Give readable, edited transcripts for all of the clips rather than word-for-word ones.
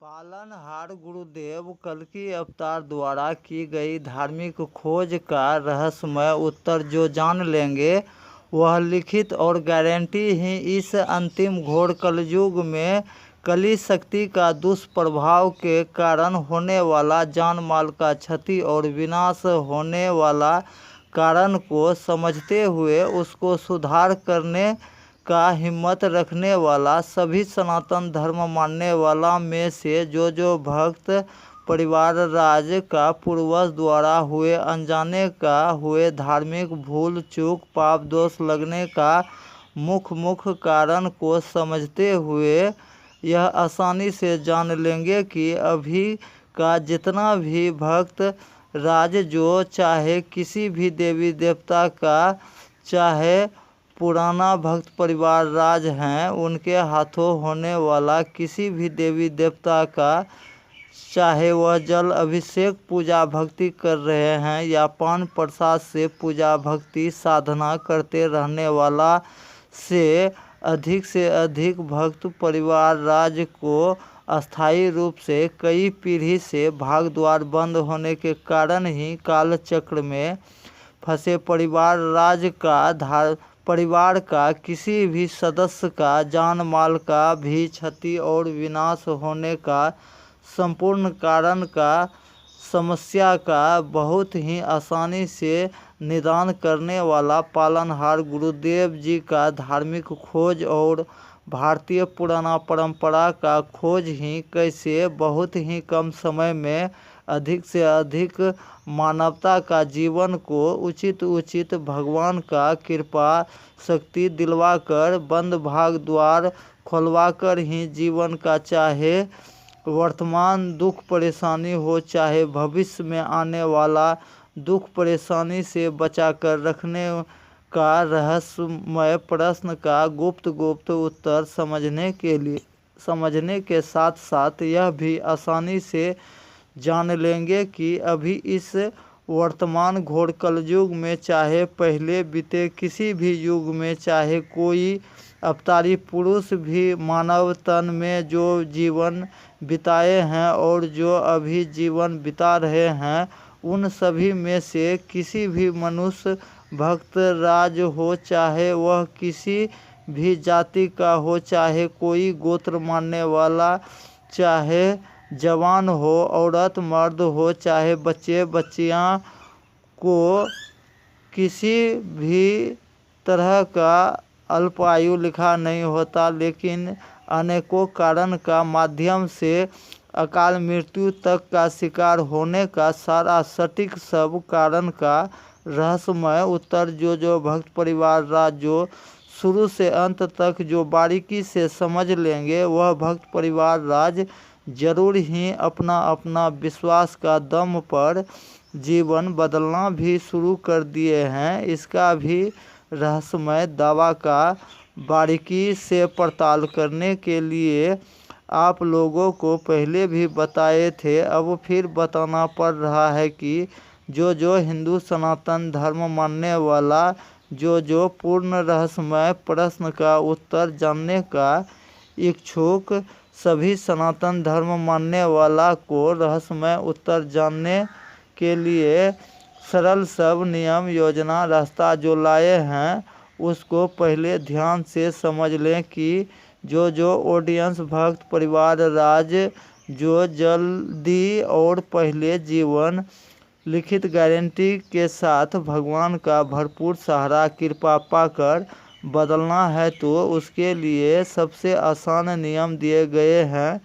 पालनहार गुरुदेव कल्कि अवतार द्वारा की गई धार्मिक खोज का रहस्यमय उत्तर जो जान लेंगे वह लिखित और गारंटी ही इस अंतिम घोर कलयुग में कली शक्ति का दुष्प्रभाव के कारण होने वाला जान माल का क्षति और विनाश होने वाला कारण को समझते हुए उसको सुधार करने का हिम्मत रखने वाला सभी सनातन धर्म मानने वाला में से जो भक्त परिवार राज का पूर्वज द्वारा हुए अनजाने का हुए धार्मिक भूल चूक पाप दोष लगने का मुख्य कारण को समझते हुए यह आसानी से जान लेंगे कि अभी का जितना भी भक्त राज जो चाहे किसी भी देवी देवता का चाहे पुराना भक्त परिवार राज हैं उनके हाथों होने वाला किसी भी देवी देवता का चाहे वह जल अभिषेक पूजा भक्ति कर रहे हैं या पान प्रसाद से पूजा भक्ति साधना करते रहने वाला से अधिक भक्त परिवार राज को अस्थायी रूप से कई पीढ़ी से भाग द्वार बंद होने के कारण ही काल चक्र में फंसे परिवार का किसी भी सदस्य का जान माल का भी क्षति और विनाश होने का संपूर्ण कारण का समस्या का बहुत ही आसानी से निदान करने वाला पालनहार गुरुदेव जी का धार्मिक खोज और भारतीय पुराना परंपरा का खोज ही कैसे बहुत ही कम समय में अधिक से अधिक मानवता का जीवन को उचित भगवान का कृपा शक्ति दिलवाकर बंद भाग द्वार खोलवाकर ही जीवन का चाहे वर्तमान दुख परेशानी हो चाहे भविष्य में आने वाला दुख परेशानी से बचाकर रखने का रहस्यमय प्रश्न का गुप्त उत्तर समझने के साथ साथ यह भी आसानी से जान लेंगे कि अभी इस वर्तमान घोर कलयुग में चाहे पहले बीते किसी भी युग में चाहे कोई अवतारी पुरुष भी मानव तन में जो जीवन बिताए हैं और जो अभी जीवन बिता रहे हैं उन सभी में से किसी भी मनुष्य भक्त राज हो चाहे वह किसी भी जाति का हो चाहे कोई गोत्र मानने वाला चाहे जवान हो औरत मर्द हो चाहे बच्चे बच्चियां को किसी भी तरह का अल्पायु लिखा नहीं होता लेकिन अनेकों कारण का माध्यम से अकाल मृत्यु तक का शिकार होने का सारा सटीक सब कारण का रहस्यमय उत्तर जो भक्त परिवार राज जो शुरू से अंत तक जो बारीकी से समझ लेंगे वह भक्त परिवार राज जरूर ही अपना विश्वास का दम पर जीवन बदलना भी शुरू कर दिए हैं। इसका भी रहस्यमय दावा का बारीकी से पड़ताल करने के लिए आप लोगों को पहले भी बताए थे, अब फिर बताना पड़ रहा है कि जो हिंदू सनातन धर्म मानने वाला जो पूर्ण रहस्यमय प्रश्न का उत्तर जानने का इच्छुक सभी सनातन धर्म मानने वाला को रहस्यमय उत्तर जानने के लिए सरल सब नियम योजना रास्ता जो लाए हैं उसको पहले ध्यान से समझ लें कि जो ऑडियंस भक्त परिवार राज जो जल्दी और पहले जीवन लिखित गारंटी के साथ भगवान का भरपूर सहारा कृपा पाकर बदलना है तो उसके लिए सबसे आसान नियम दिए गए हैं।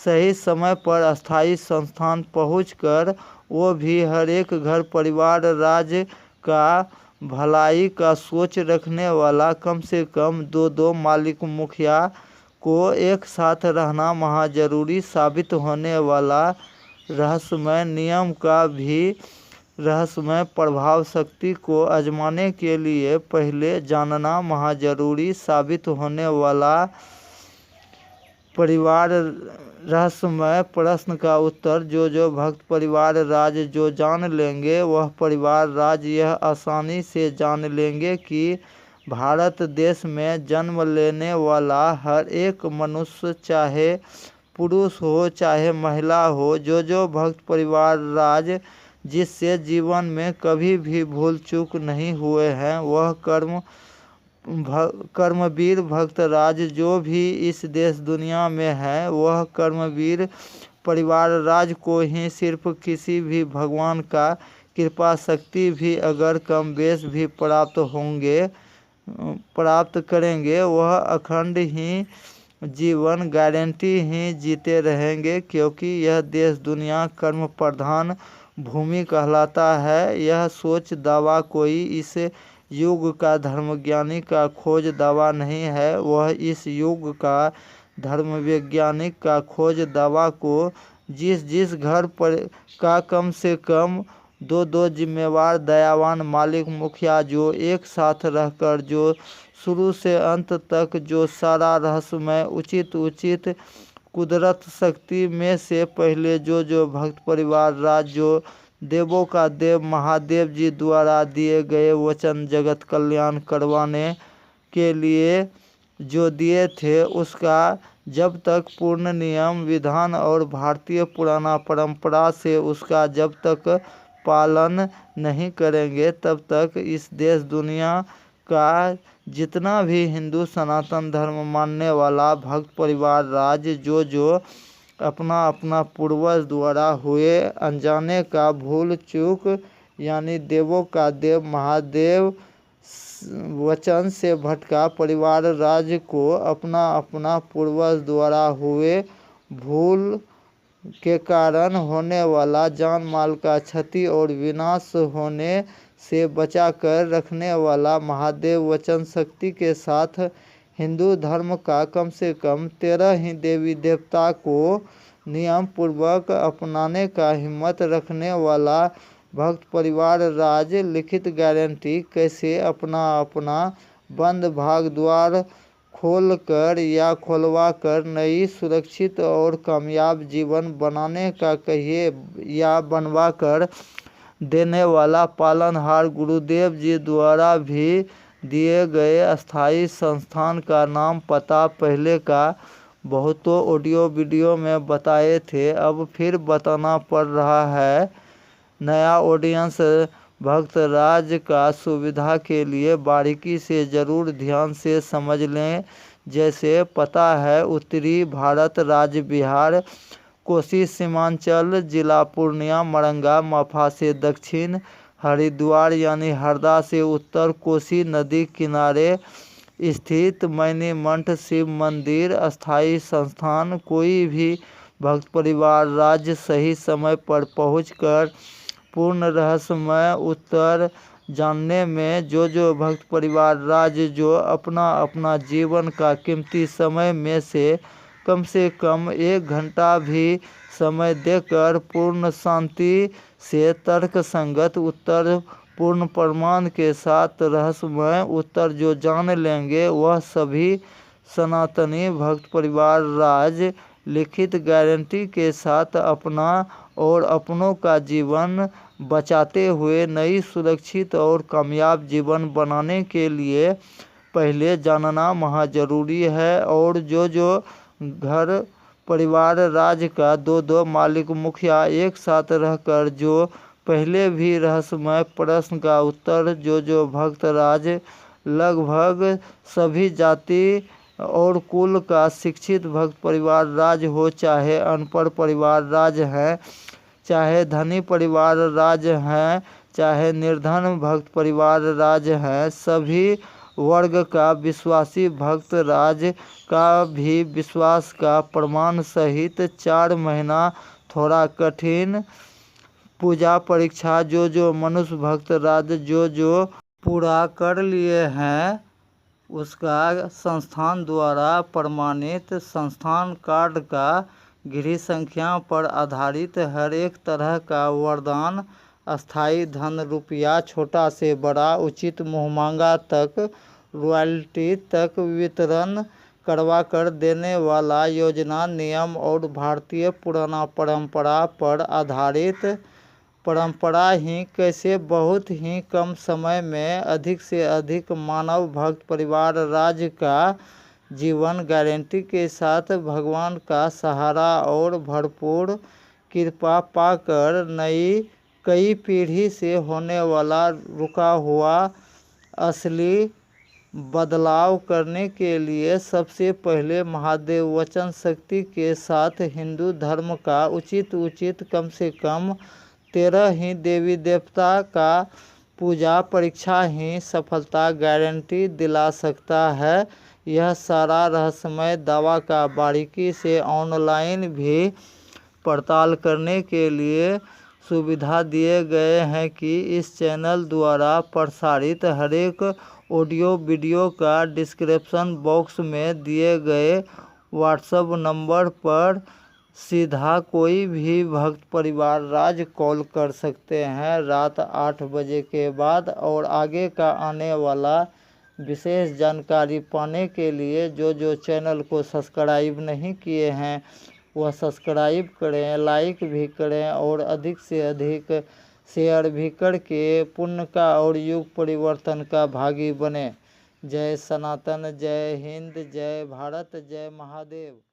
सही समय पर अस्थायी संस्थान पहुंचकर वो भी हर एक घर परिवार राज का भलाई का सोच रखने वाला कम से कम दो मालिक मुखिया को एक साथ रहना महा जरूरी साबित होने वाला रहस्यमय नियम का भी रहस्यमय प्रभाव शक्ति को आजमाने के लिए पहले जानना महा जरूरी साबित होने वाला परिवार रहस्यमय प्रश्न का उत्तर जो भक्त परिवार राज जो जान लेंगे वह परिवार राज यह आसानी से जान लेंगे कि भारत देश में जन्म लेने वाला हर एक मनुष्य चाहे पुरुष हो चाहे महिला हो, जो भक्त परिवार राज जिससे जीवन में कभी भी भूल चूक नहीं हुए हैं, वह कर्मवीर भक्त राज जो भी इस देश दुनिया में है, वह कर्मवीर परिवार राज को ही सिर्फ किसी भी भगवान का कृपा शक्ति भी अगर कम बेश भी प्राप्त करेंगे, वह अखंड ही जीवन गारंटी ही जीते रहेंगे, क्योंकि यह देश दुनिया कर्म प्रधान भूमि कहलाता है। यह सोच दावा कोई इस युग का धर्मज्ञानी का खोज दावा नहीं है, वह इस युग का धर्मवैज्ञानिक का खोज दावा को जिस घर पर का कम से कम दो जिम्मेवार दयावान मालिक मुखिया जो एक साथ रहकर जो शुरू से अंत तक जो सारा रहस्यमय उचित कुदरत शक्ति में से पहले जो भक्त परिवार राज जो देवों का देव महादेव जी द्वारा दिए गए वचन जगत कल्याण करवाने के लिए जो दिए थे, उसका जब तक पूर्ण नियम विधान और भारतीय पुराना परंपरा से उसका जब तक पालन नहीं करेंगे, तब तक इस देश दुनिया का जितना भी हिंदू सनातन धर्म मानने वाला भक्त परिवार राज जो अपना पूर्वज द्वारा हुए अनजाने का भूल चूक यानी देवों का देव महादेव वचन से भटका परिवार राज को अपना पूर्वज द्वारा हुए भूल के कारण होने वाला जान माल का क्षति और विनाश होने से बचाकर रखने वाला महादेव वचन शक्ति के साथ हिंदू धर्म का कम से कम 13 ही देवी देवता को नियम पूर्वक अपनाने का हिम्मत रखने वाला भक्त परिवार राज लिखित गारंटी कैसे अपना बंद भाग द्वार खोलकर या खुलवा कर नई सुरक्षित और कामयाब जीवन बनाने का कहिए या बनवा कर देने वाला पालनहार गुरुदेव जी द्वारा भी दिए गए अस्थाई संस्थान का नाम पता पहले का बहुतों ऑडियो वीडियो में बताए थे, अब फिर बताना पड़ रहा है। नया ऑडियंस भक्त राज का सुविधा के लिए बारीकी से ज़रूर ध्यान से समझ लें। जैसे पता है, उत्तरी भारत राज्य बिहार, कोसी सीमांचल जिला पूर्णिया, मरंगा मफा से दक्षिण, हरिद्वार यानी हरदा से उत्तर, कोसी नदी किनारे स्थित मैनी मठ शिव मंदिर अस्थाई संस्थान। कोई भी भक्त परिवार राज्य सही समय पर पहुंचकर पूर्ण रहस्यमय उत्तर जानने में जो भक्त परिवार राज्य जो अपना जीवन का कीमती समय में से कम 1 घंटा भी समय देकर पूर्ण शांति से तर्क संगत उत्तर पूर्ण प्रमाण के साथ रहस्यमय उत्तर जो जान लेंगे, वह सभी सनातनी भक्त परिवार राज लिखित गारंटी के साथ अपना और अपनों का जीवन बचाते हुए नई सुरक्षित और कामयाब जीवन बनाने के लिए पहले जानना महाजरूरी है। और जो घर परिवार राज का 2 मालिक मुखिया एक साथ रहकर जो पहले भी रहस्यमय प्रश्न का उत्तर जो भक्त राज लगभग सभी जाति और कुल का शिक्षित भक्त परिवार राज हो, चाहे अनपढ़ परिवार राज हैं, चाहे धनी परिवार राज हैं, चाहे निर्धन भक्त परिवार राज हैं, सभी वर्ग का विश्वासी भक्त राज का भी विश्वास का प्रमाण सहित 4 महीना थोड़ा कठिन पूजा परीक्षा जो मनुष्य भक्त राज जो पूरा कर लिए हैं, उसका संस्थान द्वारा प्रमाणित संस्थान कार्ड का गृह संख्या पर आधारित हर एक तरह का वरदान, अस्थाई धन रुपया छोटा से बड़ा, उचित मुँहमांगा तक, रॉयल्टी तक वितरण करवा कर देने वाला योजना नियम और भारतीय पुराना परंपरा पर आधारित परंपरा ही कैसे बहुत ही कम समय में अधिक से अधिक मानव भक्त परिवार राज्य का जीवन गारंटी के साथ भगवान का सहारा और भरपूर कृपा पाकर कई पीढ़ी से होने वाला रुका हुआ असली बदलाव करने के लिए सबसे पहले महादेव वचन शक्ति के साथ हिंदू धर्म का उचित कम से कम 13 ही देवी देवता का पूजा परीक्षा ही सफलता गारंटी दिला सकता है। यह सारा रहस्यमय दावा का बारीकी से ऑनलाइन भी पड़ताल करने के लिए सुविधा दिए गए हैं कि इस चैनल द्वारा प्रसारित हरेक ऑडियो वीडियो का डिस्क्रिप्शन बॉक्स में दिए गए व्हाट्सएप नंबर पर सीधा कोई भी भक्त परिवार राज कॉल कर सकते हैं रात 8 बजे के बाद। और आगे का आने वाला विशेष जानकारी पाने के लिए जो चैनल को सब्सक्राइब नहीं किए हैं वह सब्सक्राइब करें, लाइक भी करें और अधिक से अधिक शेयर भी करके पुण्य का और युग परिवर्तन का भागी बने। जय सनातन, जय हिंद, जय भारत, जय महादेव।